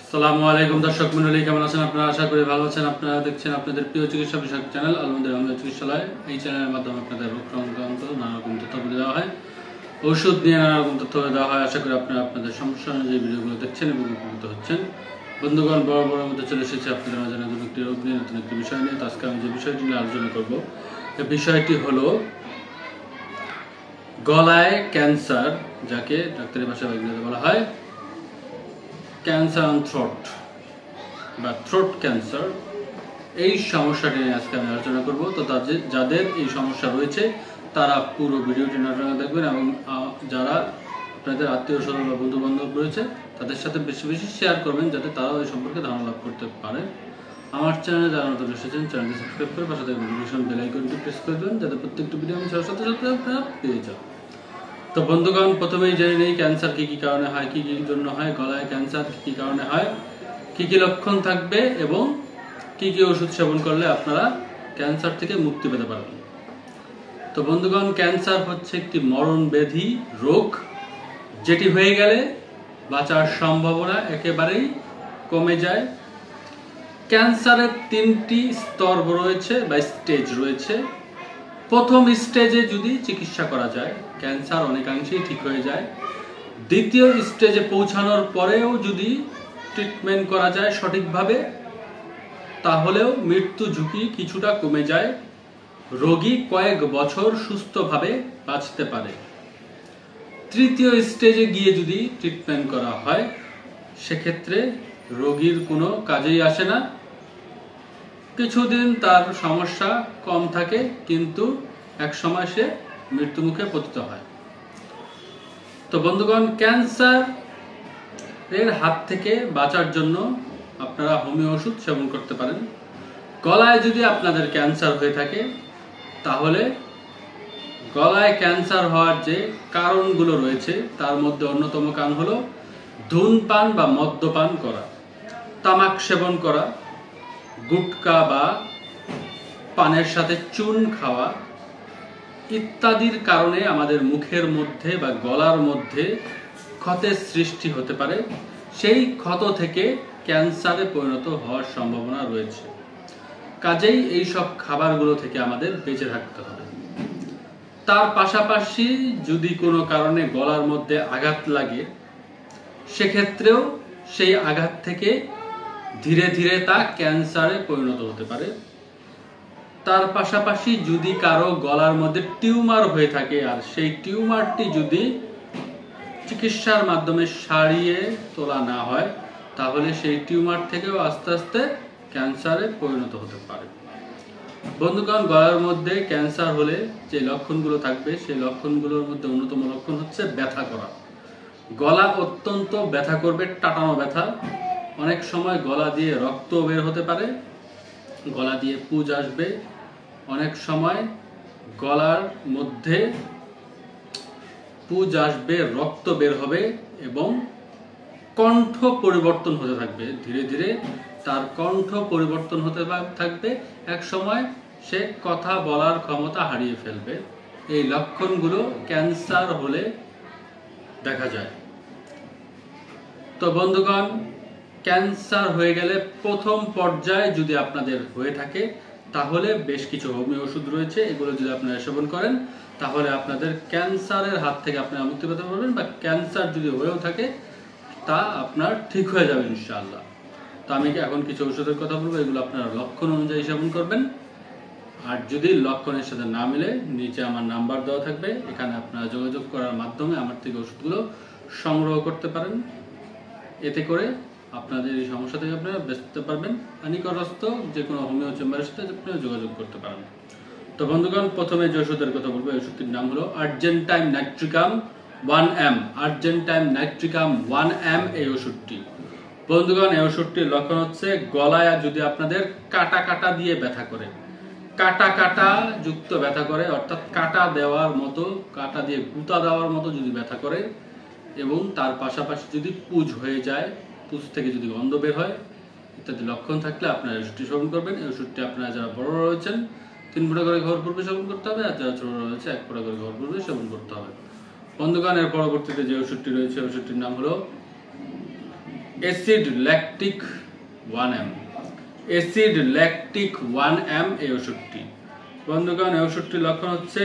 আসসালামু আলাইকুম দর্শক মণ্ডলী, কেমন আছেন আপনারা? আশা করি ভালো আছেন। আপনারা দেখছেন আপনাদের প্রিয় চিকিৎসা বিষয়ক চ্যানেল আলমদের আমলা চিকিৎসালয়। এই চ্যানেলের মাধ্যমে আপনাদের রোগ সংক্রান্ত নানা রকম তথ্য দেওয়া হয়, ওষুধ নিয়ে নানা রকম তথ্য দেওয়া হয়। আশা করি আপনারা আপনাদের সমস্যা অনুযায়ী ভিডিওগুলো দেখছেন এবং উপকৃত হচ্ছেন। বন্ধুগণ, বড় মধ্যে চলে এসেছে আপনাদের মাঝে নতুন একটি রোগ নিয়ে, নতুন একটি বিষয় নিয়ে। তো আজকে আমি যে বিষয়টি নিয়ে আলোচনা করব, এই বিষয়টি হলো গলায় ক্যান্সার, যাকে ডাক্তারি ভাষায় ইংরেজিতে বলা হয় ক্যান্সার অন থ্রোট বা থ্রোট ক্যান্সার। এই সমস্যাটি নিয়ে আজকে আমি আলোচনা করব। তো যাদের এই সমস্যা রয়েছে তারা পুরো ভিডিওটি নাটক দেখবেন এবং যারা আপনাদের আত্মীয় স্বজন বা বন্ধু বান্ধব রয়েছে তাদের সাথে বেশি বেশি শেয়ার করবেন, যাতে তারাও এই সম্পর্কে ধারণা লাভ করতে পারে। আমার চ্যানেলে যারা নতুন এসেছেন চ্যানেলটি সাবস্ক্রাইব করে পাশে থাকা নোটিফিকেশন বেল আইকনটি প্রেস করে দেবেন, যাতে প্রত্যেকটি ভিডিও আমি সাথে সাথে আপনারা পেয়ে যান। তো বন্ধুগণ, প্রথমেই জেনে নেই ক্যান্সার কি কি কারণে হয়, কি কি জন্য হয়। গলায় ক্যান্সার কি কি কারণে হয়, কি কি লক্ষণ থাকবে এবং কি কি ওষুধ সেবন করলে আপনারা ক্যান্সার থেকে মুক্তি পেতে পারবেন। তো বন্ধুগণ, ক্যান্সার হচ্ছে একটি মরণব্যাধি রোগ, যেটি হয়ে গেলে বাঁচার সম্ভাবনা একেবারেই কমে যায়। ক্যান্সারের তিনটি স্তর রয়েছে বা স্টেজ রয়েছে। প্রথম স্টেজে যদি চিকিৎসা করা যায় ক্যান্সার অনেকাংশেই ঠিক হয়ে যায়। দ্বিতীয় স্টেজে পৌঁছানোর পরেও যদি ট্রিটমেন্ট করা যায় সঠিকভাবে, তাহলেও মৃত্যু ঝুঁকি কিছুটা কমে যায়, রোগী কয়েক বছর সুস্থভাবে বাঁচতে পারে। তৃতীয় স্টেজে গিয়ে যদি ট্রিটমেন্ট করা হয় সেক্ষেত্রে রোগীর কোনো কাজেই আসে না। কিছুদিন তার সমস্যা কম থাকে, কিন্তু এক সময় সে মৃত্যুমুখে পতিত হয়। তো বন্ধুগণ, ক্যান্সার এর হাত থেকে বাঁচার জন্য আপনারা হোমিও ওষুধ সেবন করতে পারেন। গলায় যদি আপনাদের ক্যান্সার হয়ে থাকে, তাহলে গলায় ক্যান্সার হওয়ার যে কারণগুলো রয়েছে তার মধ্যে অন্যতম কারণ হলো ধূমপান বা মদ্যপান করা, তামাক সেবন করা, গুটকা বা পানের সাথে চুন খাওয়া ইত্যাদির কারণে আমাদের মুখের মধ্যে বা গলার মধ্যে ক্ষতের সৃষ্টি হতে পারে। সেই ক্ষত থেকে ক্যান্সারে পরিণত হওয়ার সম্ভাবনা রয়েছে। কাজেই এই সব খাবারগুলো থেকে আমাদের বেঁচে থাকতে হবে। তার পাশাপাশি যদি কোনো কারণে গলার মধ্যে আঘাত লাগে, সেক্ষেত্রেও সেই আঘাত থেকে ধীরে ধীরে তা ক্যান্সারে পরিণত হতে পারে। তার পাশাপাশি যদি কারো গলার মধ্যে টিউমার হয়ে থাকে আর সেই টিউমারটি যদি চিকিৎসার মাধ্যমে সারিয়ে তোলা না হয়, তাহলে সেই টিউমার থেকেও আস্তে আস্তে ক্যান্সারে পরিণত হতে পারে। বন্ধুগণ, গলার মধ্যে ক্যান্সার হলে যে লক্ষণগুলো থাকবে সেই লক্ষণগুলোর মধ্যে অন্যতম লক্ষণ হচ্ছে ব্যথা করা। গলা অত্যন্ত ব্যথা করবে, টাটানো ব্যথা। অনেক সময় গলা দিয়ে রক্ত বের হতে পারে, গলা দিয়ে পুজ আসবে। অনেক সময় গলার মধ্যে পুজ আসবে, রক্ত বের হবে এবং কণ্ঠ পরিবর্তন হতে থাকবে। ধীরে ধীরে তার কণ্ঠ পরিবর্তন হতে থাকবে, এক সময় সে কথা বলার ক্ষমতা হারিয়ে ফেলবে। এই লক্ষণগুলো ক্যান্সার হলে দেখা যায়। তো বন্ধুগণ, ক্যান্সার হয়ে গেলে প্রথম পর্যায়ে যদি আপনাদের হয়ে থাকে, তাহলে বেশ কিছু হোমিও ওষুধ রয়েছে। এগুলো যদি আপনারা সেবন করেন, তাহলে আপনাদের ক্যান্সারের হাত থেকে আপনারা মুক্তি পেতে পারবেন, বা ক্যান্সার যদি হয়েও থাকে তা আপনার ঠিক হয়ে যাবে ইনশাআল্লাহ। তো আমি এখন কিছু ওষুধের কথা বলবো, এগুলো আপনারা লক্ষণ অনুযায়ী সেবন করবেন। আর যদি লক্ষণের সাথে না মিলে, নিচে আমার নাম্বার দেওয়া থাকবে, এখানে আপনারা যোগাযোগ করার মাধ্যমে আমার থেকে ওষুধগুলো সংগ্রহ করতে পারেন। এতে করে আপনাদের এই সমস্যা থেকে আপনারা বাঁচতে পারবেন। নিকটস্থ যে কোনো হোমিও চেম্বারের সাথে আপনারা যোগাযোগ করতে পারেন। তো বন্ধুগণ, প্রথমে যে ওষুধের কথা বলবো, এই ওষুধটির নাম হলো Argentine nitricum 1M। Argentine nitricum 1M এই ওষুধটি। বন্ধুগণ, এই ওষুধটির লক্ষণ হচ্ছে গলায় যদি আপনাদের কাটা কাটা দিয়ে ব্যথা করে, কাটা কাটা যুক্ত ব্যথা করে, অর্থাৎ কাটা দেওয়ার মতো, কাটা দিয়ে গুঁতা দেওয়ার মতো যদি ব্যথা করে, এবং তার পাশাপাশি যদি পুজ হয়ে যায়, পুজ থেকে যদি গন্ধ বের হয়, ইত্যাদি লক্ষণ থাকলে আপনারা এই ওষুধটি সেবন করবেন। এই ওষুধটি আপনারা যারা বড় রয়েছেন 3 ফোঁটা করে ঘর পূর্বে সেবন করতে হবে, আর যারা ছোট রয়েছে 1 ফোঁটা করে ঘর পূর্বে সেবন করতে হবে। বন্ধুগণ, এর পরবর্তীতে যে ওষুধটি রয়েছে, ওষুধটির নাম হলো acid lactic 1M, acid lactic 1M এই ওষুধটি। বন্ধুগণ, এই ওষুধটির লক্ষণ হচ্ছে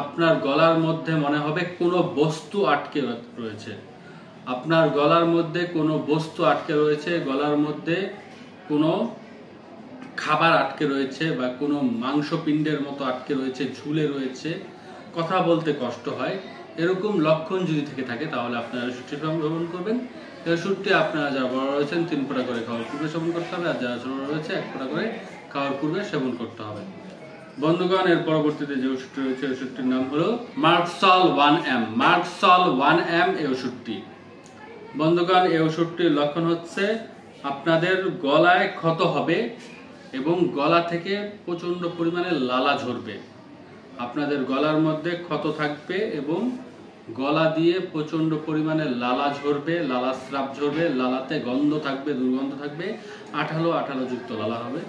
আপনার গলার মধ্যে মনে হবে কোনো বস্তু আটকে রয়েছে, আপনার গলার মধ্যে কোনো বস্তু আটকে রয়েছে, গলার মধ্যে কোনো খাবার আটকে রয়েছে বা কোনো মাংসপিণ্ডের মতো আটকে রয়েছে, ঝুলে রয়েছে, কথা বলতে কষ্ট হয়, এরকম লক্ষণ যদি থেকে থাকে তাহলে আপনারা ওষুধটি সেবন করবেন। এই ওষুধটি আপনারা যারা বড় রয়েছেন 3 ফোঁটা করে খাওয়ার পূর্বে সেবন করতে হবে, আর যারা ছোট রয়েছে 1 ফোঁটা করে খাওয়ার পূর্বে সেবন করতে হবে। বন্ধুগণ, এর পরবর্তীতে যে ওষুধটি রয়েছে ওষুধটির নাম হলো মার্কসল 1M, মার্কসল 1M এই ওষুধটি। বন্ধুগণ, এই ওষুধটির লক্ষণ হচ্ছে আপনাদের গলায় ক্ষত হবে এবং গলা থেকে প্রচন্ড পরিমাণে লালা ঝরবে, আপনাদের গলার মধ্যে ক্ষত থাকবে এবং গলা দিয়ে প্রচন্ড পরিমাণে লালা ঝরবে, লালা স্রাব ঝরবে, লালাতে গন্ধ থাকবে, দুর্গন্ধ থাকবে, আঠালো আঠালো যুক্ত লালা হবে।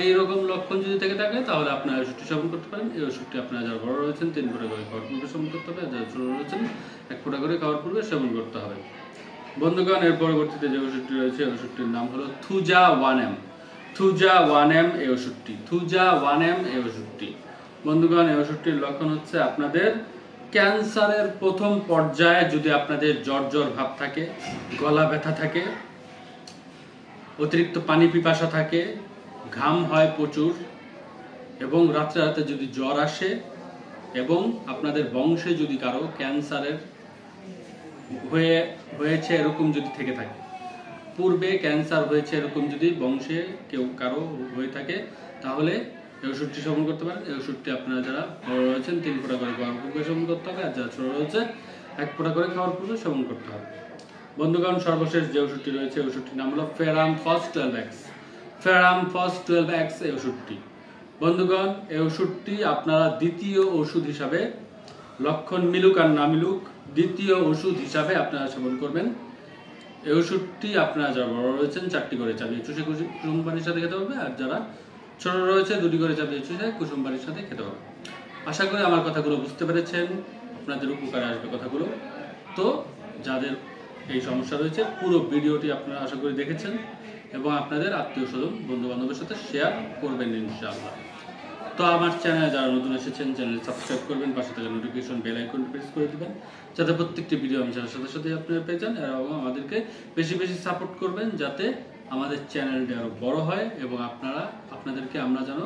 এই রকম লক্ষণ যদি থেকে থাকে তাহলে আপনারা ওষুধটি সেবন করতে পারেন। এই ওষুধটি আপনারা যারা বড় রয়েছেন 3 ফোঁটা করে খাওয়ার পূর্বে সেবন করতে হবে, যারা ছোট রয়েছেন 1 ফোঁটা করে খাওয়ার পূর্বে সেবন করতে হবে। বন্ধুগণ, এর পরবর্তীতে যে ওষুধটি রয়েছে ওষুধটির নাম হলো থুজা 1M, থুজা 1M এই ওষুধটি, থুজা 1M এই ওষুধটি। বন্ধুগণ, এই ওষুধটির লক্ষণ হচ্ছে আপনাদের ক্যান্সারের প্রথম পর্যায়ে যদি আপনাদের জ্বর জ্বর ভাব থাকে, গলা ব্যথা থাকে, অতিরিক্ত পানি পিপাসা থাকে, ঘাম হয় প্রচুর এবং রাত্রে রাতে যদি জ্বর আসে এবং আপনাদের বংশে যদি কারো ক্যান্সারের হয়েছে এরকম যদি থেকে থাকে, পূর্বে ক্যান্সার হয়েছে এরকম যদি বংশে কেউ কারো হয়ে থাকে তাহলে এই ওষুধটি সেবন করতে পারেন। এই ওষুধটি আপনারা যারা বড় রয়েছেন 3 ফোঁটা করে খাওয়ার পূর্বে সেবন করতে হবে, আর যারা ছোট রয়েছে 1 ফোঁটা করে খাওয়ার পূর্বে সেবন করতে হবে। বন্ধুগণ, সর্বশেষ যে ওষুধটি রয়েছে ওষুধটির নাম হলো ফেরাম ফস 12X, ফেরাম ফস 12X এই ওষুধটি। বন্ধুগণ, এই ওষুধটি আপনারা দ্বিতীয় ওষুধ হিসাবে, লক্ষণ মিলুক আর না মিলুক, দ্বিতীয় ওষুধ হিসাবে আপনারা সেবন করবেন। এই ওষুধটি আপনারা যারা বড় রয়েছেন 4টি করে চাবিয়ে চুষে কুসুম পানির সাথে খেতে হবে, আর যারা ছোট রয়েছে 2টি করে চাবিয়ে চুষে কুসুম পানির সাথে খেতে হবে। আশা করি আমার কথাগুলো বুঝতে পেরেছেন, আপনাদের উপকারে আসবে কথাগুলো। তো যাদের এই সমস্যা রয়েছে পুরো ভিডিওটি আপনারা আশা করি দেখেছেন এবং আপনাদের আত্মীয় স্বজন বন্ধু বান্ধবের সাথে শেয়ার করবেন ইনশাআল্লাহ। তো আমার চ্যানেলে যারা নতুন এসেছেন চ্যানেল সাবস্ক্রাইব করবেন, পাশে থাকা নোটিফিকেশন বেল আইকন প্রেস করে দিবেন যাতে প্রত্যেকটি ভিডিও আমি ছাড়ার সাথে সাথে আপনারা পেয়ে যান, এবং আমাদেরকে বেশি বেশি সাপোর্ট করবেন যাতে আমাদের চ্যানেলটি আরো বড় হয় এবং আপনাদেরকে আমরা যেন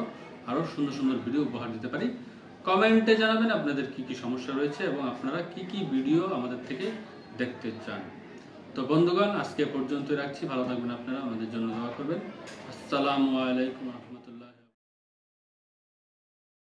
আরো সুন্দর সুন্দর ভিডিও উপহার দিতে পারি। কমেন্টে জানাবেন আপনাদের কি কি সমস্যা রয়েছে এবং আপনারা কি কি ভিডিও আমাদের থেকে দেখতে চান। তো বন্ধুগণ, আজকে পর্যন্ত রাখছি, ভালো থাকবেন আপনারা, আমাদের জন্য দোয়া করবেন। আসসালামু আলাইকুম।